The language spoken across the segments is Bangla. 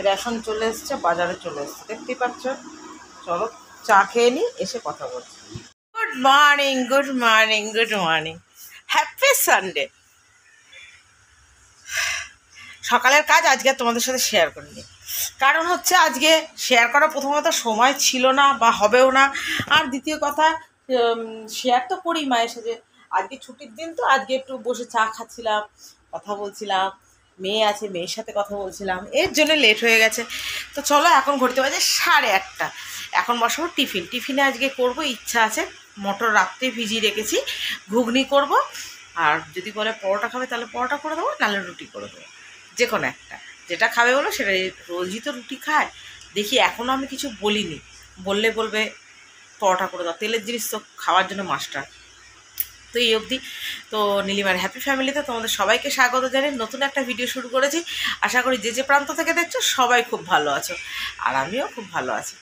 রেশন চলে এসছে, বাজারে চলে এসছে, দেখতেই পাচ্ছ। চলো চা খেয়ে নি, এসে কথা বলছি। Good morning, good morning, good morning, happy Sunday. সকালের কাজ আজকে তোমাদের সাথে শেয়ার করিনি, কারণ হচ্ছে আজকে শেয়ার করার প্রথমত সময় ছিল না বা হবেও না। আর দ্বিতীয় কথা, শেয়ার তো করি মায়ের সাথে। আজকে ছুটির দিন তো আজকে একটু বসে চা খাচ্ছিলাম, কথা বলছিলাম, মেয়ে আছে মেয়ের সাথে কথা বলছিলাম, এর জন্য লেট হয়ে গেছে। তো চলো এখন ঘুরতে বাজে 8:30। এখন বসাবো টিফিনে আজকে করব, ইচ্ছা আছে মটর রাত্রে ভিজিয়ে রেখেছি, ঘুগনি করব। আর যদি বলে পরোটা খাবে তাহলে পরোটা করে দেবো, নাহলে রুটি করে দেবো, যে কোনো একটা। যেটা খাবে বলো সেটা, রোজই তো রুটি খায়। দেখি এখনও আমি কিছু বলিনি, বললে বলবে পরোটা করে দাও, তেলের জিনিস তো খাওয়ার জন্য মাস্টার। তো এই অবধি। তো নীলিমার হ্যাপি ফ্যামিলিতে তোমাদের সবাইকে স্বাগত জানাই। নতুন একটা ভিডিও শুরু করেছি, আশা করি যে যে প্রান্ত থেকে দেখছো সবাই খুব ভালো আছো, আর আমিও খুব ভালো আছি।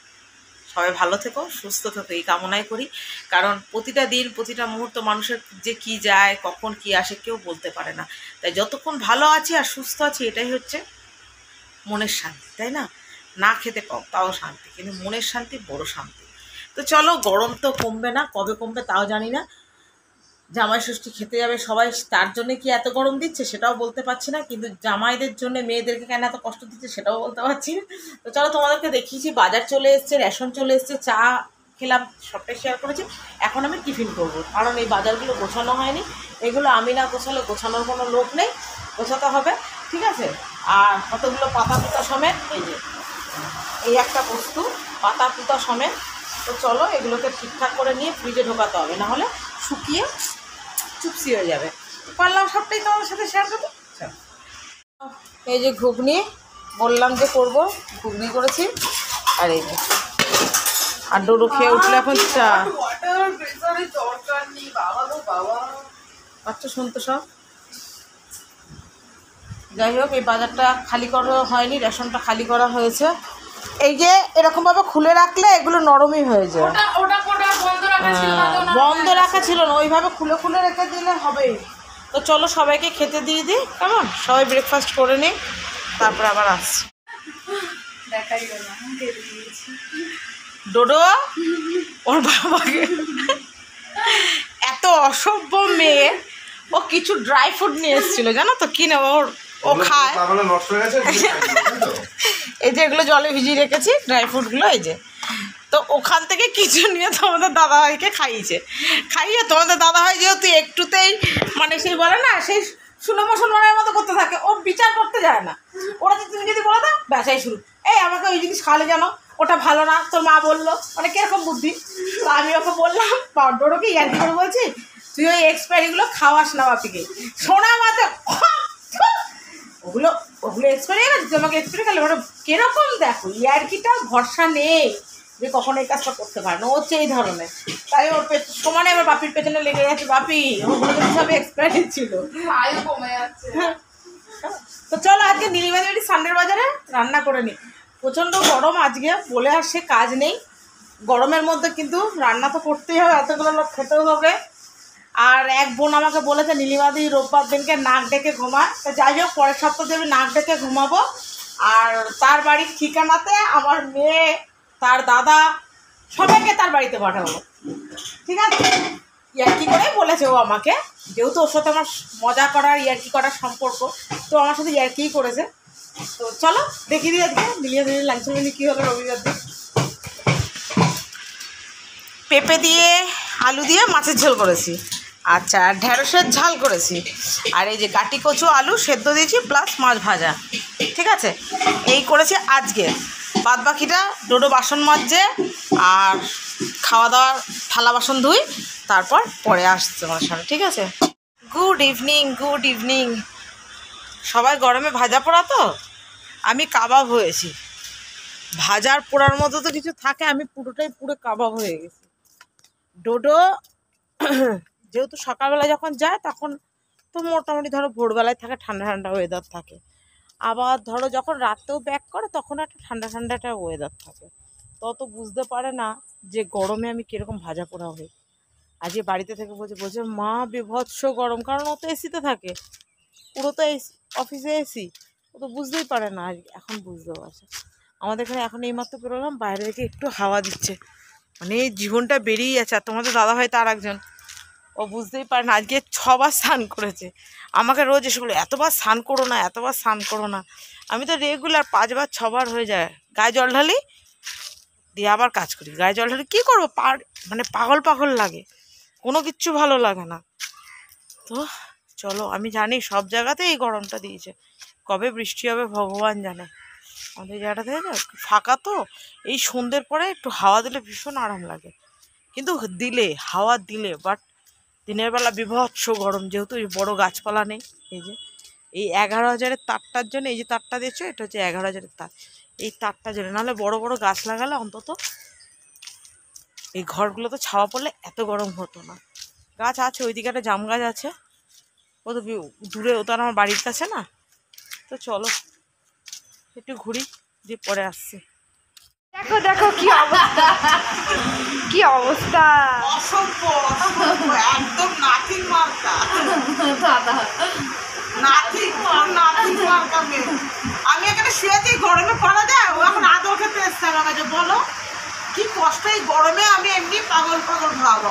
সবাই ভালো থেকো, সুস্থ থেকো, এই কামনাই করি। কারণ প্রতিটা দিন প্রতিটা মুহূর্ত মানুষের যে কি যায়, কখন কি আসে কেউ বলতে পারে না। তাই যতক্ষণ ভালো আছি আর সুস্থ আছি, এটাই হচ্ছে মনের শান্তি, তাই না? না খেতে কম তাও শান্তি, কিন্তু মনের শান্তি বড় শান্তি। তো চলো, গরম তো কমবে না, কবে কমবে তাও জানি না। জামাই ষষ্ঠী খেতে যাবে সবাই, তার জন্য কি এত গরম দিচ্ছে সেটাও বলতে পারছি না, কিন্তু জামাইদের জন্য মেয়েদেরকে কেন এত কষ্ট দিচ্ছে সেটাও বলতে পারছি না। তো চলো তোমাদেরকে দেখিয়েছি, বাজার চলে এসছে, রেশন চলে এসছে, চা খেলাম, সবটাই শেয়ার করেছি। এখন আমি টিফিন করবো, কারণ এই বাজারগুলো গোছানো হয়নি। এগুলো আমি না গোছালে গোছানোর কোনো লোক নেই, গোছাতে হবে, ঠিক আছে। আর কতগুলো পাতা পুতা সমেত, এই যে এই একটা বস্তু পাতা পুতা সমেত। তো চলো এগুলোকে ঠিকঠাক করে নিয়ে ফ্রিজে ঢোকাতে হবে, নাহলে শুকিয়ে চুপসি হয়ে যাবে। পারলাম সবটাই তোমাদের সাথে শেয়ার করতে। এই যে ঘুগনি বললাম যে করব, ঘুগনি করেছি। আর এই যে আর ডোডো খেয়ে উঠলে এখন চা। আচ্ছা শুনতো সব। যাই হোক, এই বাজারটা খালি করা হয়নি, রেশনটা খালি করা হয়েছে। এই যে এরকমভাবে খুলে রাখলে এগুলো নরমই হয়ে যায়। বন্ধ রাখা ছিল না, ওইভাবে খুলে খুলে রেখে দিলে হবেই। তো চলো সবাইকে খেতে দিয়ে দিই, কেমন? সবাই ব্রেকফাস্ট করে নিই, তারপরে আবার আসছি। ডোডো ওর বাবাকে, এত অসভ্য মেয়ে, ও কিছু ড্রাই ফ্রুট নিয়ে এসেছিল জানো তো, কি না ও খায়। এই যে এগুলো জলে ভিজিয়ে রেখেছি ড্রাই ফ্রুটগুলো, এই যে। তো ওখান থেকে কিছু নিয়ে তোমাদের দাদাভাইকে খাইয়ে তোমাদের দাদাভাই যেহেতু একটুতেই মানে সেই বলে না, সেই শুনে মুসলমানের মতো করতে থাকে, ও বিচার করতে যায় না। ওরা তুমি যদি বলে দাও ব্যাসাই শুরু, এই আমাকে ওই জিনিস খাওয়ালে জানো, ওটা ভালো না, তোর মা বললো, মানে কিরকম বুদ্ধি। তো আমি ওকে বললাম, ডোডোকে ইয়ার্কি করে বলছি, তুই ওই এক্সপায়ারিগুলো খাওয়াস না বাপিকে। শোনা মাতে ওগুলো এক্সপায়ারি না, তুই আমাকে এক্সপায়ারি খেলে ওটা কিরকম দেখো, ইয়ার্কিটা ভরসা নেই যে কখনো এই কাজটা করতে পারে না, ও হচ্ছে এই ধরনের। তাই ওর সমানে এবার বাপির পেছনে লেগে যাচ্ছে, বাপি ওগুলো সব এক্সপায়ারি ছিল। তো চলো আজকে নীলিমাদি সানডের বাজারে রান্না করে নিই। প্রচণ্ড গরম আজকে, বলে আর সে কাজ নেই। গরমের মধ্যে কিন্তু রান্না তো করতেই হবে, এতগুলো লোক খেতেও হবে। আর এক বোন আমাকে বলেছে নীলিমাদি রোববার দিনকে নাক ডেকে ঘুমায়, তো যাই হোক পরের সপ্তাহে আমি নাক ডেকে ঘুমাবো। আর তার বাড়ির ঠিকানাতে আমার মেয়ে, তার দাদা, সবাইকে তার বাড়িতে পাঠাবো, ঠিক আছে? ইয়ার্কি করে বলেছে ও আমাকে, যেহেতু ওর সাথে আমার মজা করার ইয়ার্কি করার সম্পর্ক, তো আমার সাথে ইয়ার্কিই করেছে। তো চলো দেখিয়ে দিই আজকে নীলিমাদির লাঞ্চ মেনু কী হলো রবিবার দিন। পেঁপে দিয়ে আলু দিয়ে মাছের ঝোল করেছি, আচ্ছা ঢেঁড়সের ঝাল করেছি, আর এই যে গাটি কচু আলু সেদ্ধ দিয়েছি প্লাস মাছ ভাজা, ঠিক আছে? এই করেছি আজকে। বাদ বাকিটা ডোডো বাসন মাজছে, আর খাওয়া দাওয়ার থালা বাসন ধুই, তারপর পরে আসছে আমার সামনে, ঠিক আছে? Good evening, good evening. সবাই গরমে ভাজা পোড়া, তো আমি কাবাব হয়েছি। ভাজার পোড়ার মতো তো কিছু থাকে, আমি পুরোটাই পুরো কাবাব হয়ে গেছি। ডোডো যেহেতু সকালবেলা যখন যায় তখন তো মোটামুটি ধরো ভোরবেলায় থাকে, ঠান্ডা ঠান্ডা ওয়েদার থাকে। আবার ধরো যখন রাতেও ব্যাক করে তখন একটা ঠান্ডা ঠান্ডা একটা ওয়েদার থাকে, তত বুঝতে পারে না যে গরমে আমি কীরকম ভাজা পোড়া হই। আজকে বাড়িতে থেকে বলছে মা বিভৎস গরম, কারণ ও তো এসিতে থাকে, পুরো তো এসি, অফিসে এসি, ও তো বুঝতেই পারে না। এখন বুঝতে পারছে। আমাদের এখানে এখন এইমাত্র বেরোলাম, বাইরে থেকে একটু হাওয়া দিচ্ছে, মানে এই জীবনটা বেরিয়ে যাচ্ছে। আর তোমাদের দাদাভাই তার একজন, ও বুঝতেই পারে না। আজকে 6বার স্নান করেছে, আমাকে রোজ এসে বলে এতবার স্নান করো না, এতবার স্নান করো না। আমি তো রেগুলার 5বার 6বার হয়ে যায়, গায়ে জল ঢালি দিয়ে আবার কাজ করি। গায়ে জল ঢালি কী করবো, মানে পাগল পাগল লাগে, কোনো কিচ্ছু ভালো লাগে না। তো চলো, আমি জানি সব জায়গাতে এই গরমটা দিয়েছে, কবে বৃষ্টি হবে ভগবান জানে। আমাদের জায়গাটাতে না ফাঁকা, তো এই সন্ধ্যের পরে একটু হাওয়া দিলে ভীষণ আরাম লাগে, কিন্তু হাওয়া দিলে বাট দিনের বেলা বিভৎস গরম, যেহেতু বড় গাছপালা নেই। এই যে এই 11,000-এর তারটার জন্য, এই যে তারটা দিয়েছো এটা হচ্ছে 11,000-এর তার, এই তারটার জন্য। নাহলে বড় বড় গাছ লাগালে অন্তত এই ঘরগুলোতে ছাওয়া পড়লে এত গরম হতো না। গাছ আছে, ওইদিকে একটা জাম গাছ আছে, ও তো দূরে, ও তো আর আমার বাড়ির কাছে না। তো চলো একটু ঘুরি, দিয়ে পরে আসছি। দেখো দেখো কি অবস্থা, কি অবস্থা, একদম নাথিং মার্কা, আমি এখানে শুয়েছি, গরমে করা যায়, ও এখন আদৌ খেতে এসছে আমার কাছে। বলো কি কষ্ট এই গরমে, আমি এমনি পাগল পাগল ভাবো।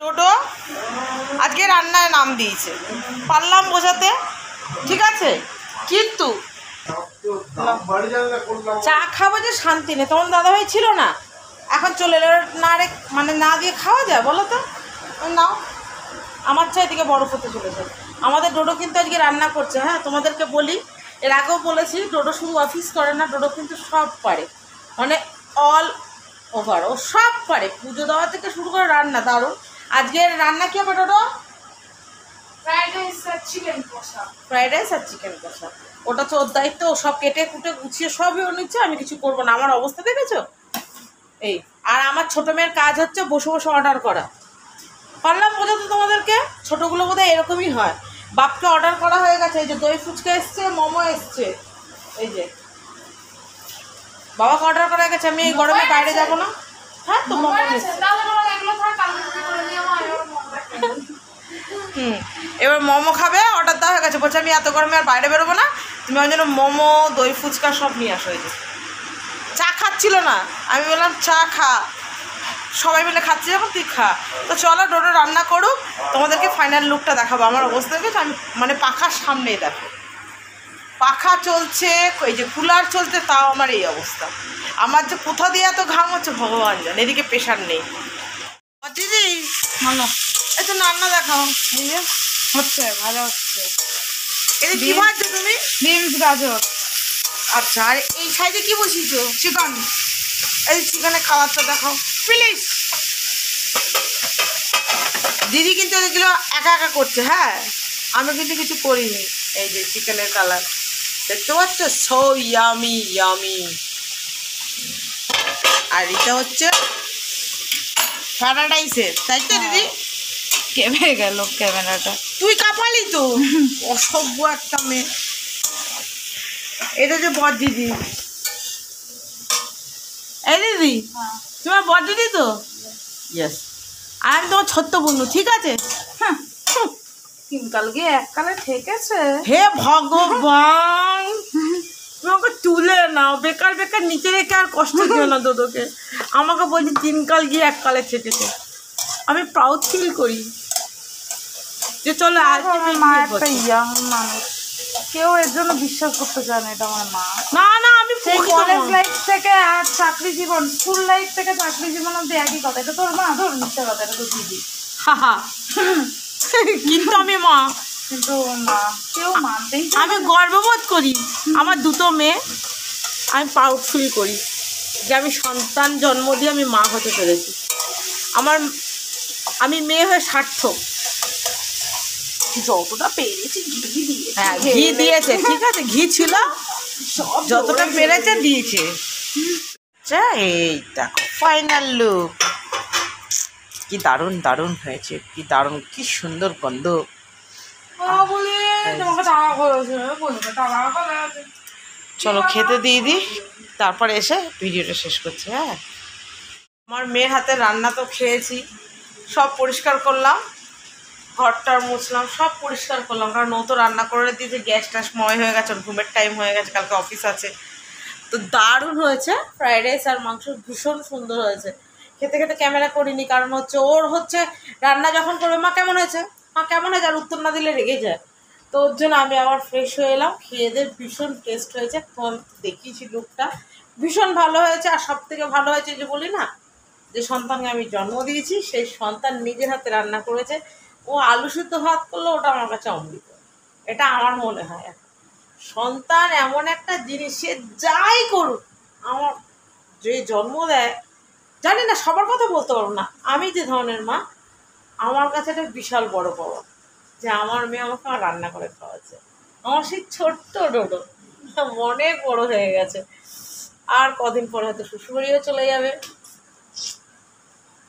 টোটো আজকে রান্নায় নাম দিয়েছে, পারলাম বোঝাতে, ঠিক আছে, কিন্তু চা খাবো যে শান্তি নেই। তখন দাদাভাই ছিল না, এখন চলে এলো, না রে মানে না দিয়ে খাওয়া যায় বলো তো? নাও, আমার চা এদিকে বরফ হতে চলেছে। আমাদের ডোডো কিন্তু আজকে রান্না করছে। হ্যাঁ, তোমাদেরকে বলি, এর আগেও বলেছি, ডোডো শুধু অফিস করে না, ডোডো কিন্তু সব পারে, মানে অল ওভার ও সব পারে, পুজো দেওয়া থেকে শুরু করে রান্না দারুণ। আজকের রান্না কী হবে ডোডো? ফ্রাইড রাইস আর চিকেন কষা। ফ্রাইড রাইস আর চিকেন কষা, ওটা তো ওর দায়িত্ব, ও সব কেটে কুটে গুছিয়ে সবই ও নিচ্ছে, আমি কিছু করবো না। আমার অবস্থা দেখেছো এই। আর আমার ছোটো মেয়ের কাজ হচ্ছে বসে বসে অর্ডার করা। পারলাম বোঝাতে তোমাদেরকে, ছোটোগুলো বোধহয় এরকমই হয়। বাপকে অর্ডার করা হয়ে গেছে, এই যে দই ফুচকা এসছে, মোমো এসছে, এই যে বাবাকে অর্ডার করা গেছে। আমি এই গরমে বাইরে যাবো না। হ্যাঁ, তো মোমো এসছে। এবার মোমো খাবে, অর্ডার দেওয়া হয়ে গেছে। বলছে আমি এত গরমে আর বাইরে বেরোবো না, তুমি ওই জন্য মোমো দই ফুচকা সব নিয়ে আসো। এই যে চা খাচ্ছিল না, আমি বললাম চা খা, সবাই মিলে খাচ্ছি যখন তুই খা। তো চলো ডোডো রান্না করুক, তোমাদেরকে ফাইনাল লুকটা দেখাবো। আমার অবস্থা দেখে আমি মানে পাখার সামনেই দেখো, পাখা চলছে, এই যে কুলার চলছে, তাও আমার এই অবস্থা। আমার যে কোথা দিয়ে এত ঘাম হচ্ছে ভগবান জানে, এদিকে প্রেশার নেই। দিদি ভালো, এই তো রান্না দেখাও। এই যে হচ্ছে, ভালো হচ্ছে। এই কি ভাজছো তুমি? বিনস গাজর। আচ্ছা, আর এই সাইডে কি বসিয়েছো? চিকেন। এই চিকেনের কালারটা দেখাও প্লিজ। দিদি কিন্তু এগুলো একা একা করছে, হ্যাঁ, আমি কিন্তু কিছু করিনি। এই যে চিকেনের কালার দেখতে পাচ্ছ, সো ইয়ামি ইয়ামি। আর এটা হচ্ছে ফ্রাইড রাইসের, তাই তো দিদি? কেমে গেল ক্যামেরাটা, তুই কাঁপালি তো, অসভ্য একটা মেয়ে। এটা যে বর দিদি, এই দিদি তোমার বর দিদি তো? ইয়েস। আর আমি তোমার ছোট্ট বন্ধু, ঠিক আছে? তিনকাল গিয়ে এককালে ঠেকেছে। হে ভগবান, তোমাকে তুলে নাও, বেকার বেকার নিচে রেখে আর কষ্ট দিও না দোদোকে। আমাকে বলছি তিনকাল গিয়ে এককালে ঠেকেছে, আমি প্রাউড ফিল করি যে চলো আর আমার মা একটা ইয়াং মানুষ, কেউ এর জন্য বিশ্বাস করতে চায় না এটা আমার মা। না না, আমি কলেজ লাইফ থেকে আর চাকরি জীবন, স্কুল লাইফ থেকে চাকরি জীবন অব্দি একই কথা। এটা তোর মা, ধর মিথ্যা কথা, এটা তোর দিদি। হাহা, কিন্তু আমি মা, কিন্তু মা কেউ মানতেই, আমি গর্ববোধ করি আমার দুটো মেয়ে, আমি প্রাউড ফিল করি যে আমি সন্তান জন্ম দিয়ে আমি মা হতে পেরেছি। আমি মেয়ে হয়ে সার্থক, যতটা পেরেছি ঘি দিয়ে। হ্যাঁ, ঘি দিয়েছে, ঠিক আছে, ঘি ছিল, যতটা পেরেছে দিয়েছে। আচ্ছা, এই দেখো ফাইনাল লুক, কি দারুণ দারুণ হয়েছে, কি দারুণ, কি সুন্দর গন্ধ। চলো খেতে দিয়ে দিই, তারপরে এসে ভিডিওটা শেষ করছি। হ্যাঁ। আমার মেয়ের হাতে রান্না তো খেয়েছি, সব পরিষ্কার করলাম, ঘরটার মুছলাম, সব পরিষ্কার করলাম, কারণ ও তো রান্না করে দিয়েছে, গ্যাস ট্যাস ময় হয়ে গেছে, ঘুমের টাইম হয়ে গেছে, কালকে অফিস আছে। তো দারুণ হয়েছে ফ্রাইড রাইস আর মাংস, ভীষণ সুন্দর হয়েছে। খেতে খেতে ক্যামেরা করিনি, কারণ হচ্ছে ওর হচ্ছে রান্না যখন করবে মা কেমন হয়েছে, মা কেমন হয়েছে, আর উত্তর না দিলে রেগে যায়। তো ওর জন্য আমি আবার ফ্রেশ হয়ে এলাম, খেয়ে দিয়ে ভীষণ টেস্ট হয়েছে, তখন দেখিয়েছি লুকটা, ভীষণ ভালো হয়েছে। আর সব থেকে ভালো হয়েছে যে বলি না, যে সন্তানকে আমি জন্ম দিয়েছি সেই সন্তান নিজের হাতে রান্না করেছে। ও আলু সিদ্ধ ভাত করলো, ওটা আমার কাছে অমৃত, এটা আমার মনে হয়। সন্তান এমন একটা জিনিস, সে যাই করুক, আমার যে জন্ম দেয়, জানি না সবার কথা বলতে পারবো না, আমি যে ধরনের মা, আমার কাছে একটা বিশাল বড় পাওয়া যে আমার মেয়ে আমাকে আমার রান্না করে খাওয়াচ্ছে। আমার সেই ছোট্ট ডোডো অনেক বড় হয়ে গেছে, আর কদিন পরে হয়তো শ্বশুরবাড়িও চলে যাবে,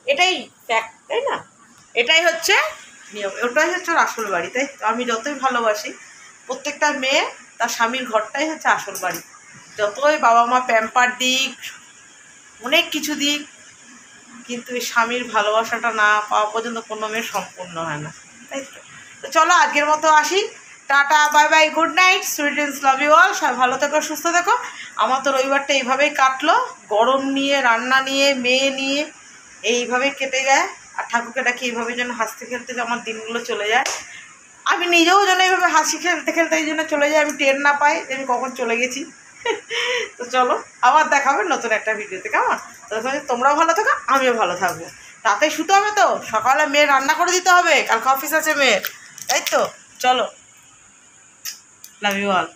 এটাই ফ্যাক্ট, তাই না? এটাই হচ্ছে নিয়ম, ওটাই হচ্ছে ওর আসল বাড়ি। তাই আমি যতই ভালোবাসি, প্রত্যেকটা মেয়ে তার স্বামীর ঘরটাই হচ্ছে আসল বাড়ি। যতই বাবা মা প্যাম্পার দিক, অনেক কিছু দিক, কিন্তু এই স্বামীর ভালোবাসাটা না পাওয়া পর্যন্ত কোনো মেয়ে সম্পূর্ণ হয় না, তাই তো? তো চলো আজকের মতো আসি, tata, bye bye, good night, সুইটেন্স, লাভ ইউ অল। সবাই ভালো থেকো, সুস্থ থেকো। আমার তো রবিবারটা এইভাবেই কাটলো, গরম নিয়ে, রান্না নিয়ে, মেয়ে নিয়ে, এইভাবেই কেটে যায়। আর ঠাকুরকে ডাকি এইভাবে যেন হাসতে খেলতে আমার দিনগুলো চলে যায়। আমি নিজেও যেন এইভাবে হাসি খেলতে খেলতে এই জন্য চলে যাই, আমি টের না পাই যে আমি কখন চলে গেছি। তো চলো আবার দেখা হবে নতুন একটা ভিডিওতে, কেমন? তোমরাও ভালো থাকো, আমিও ভালো থাকবো। তাতে শুতে হবে তো, সকালে মেয়ের রান্না করে দিতে হবে, কালকে অফিস আছে মেয়ের, তাই তো? চলো, লাভ ইউ অল।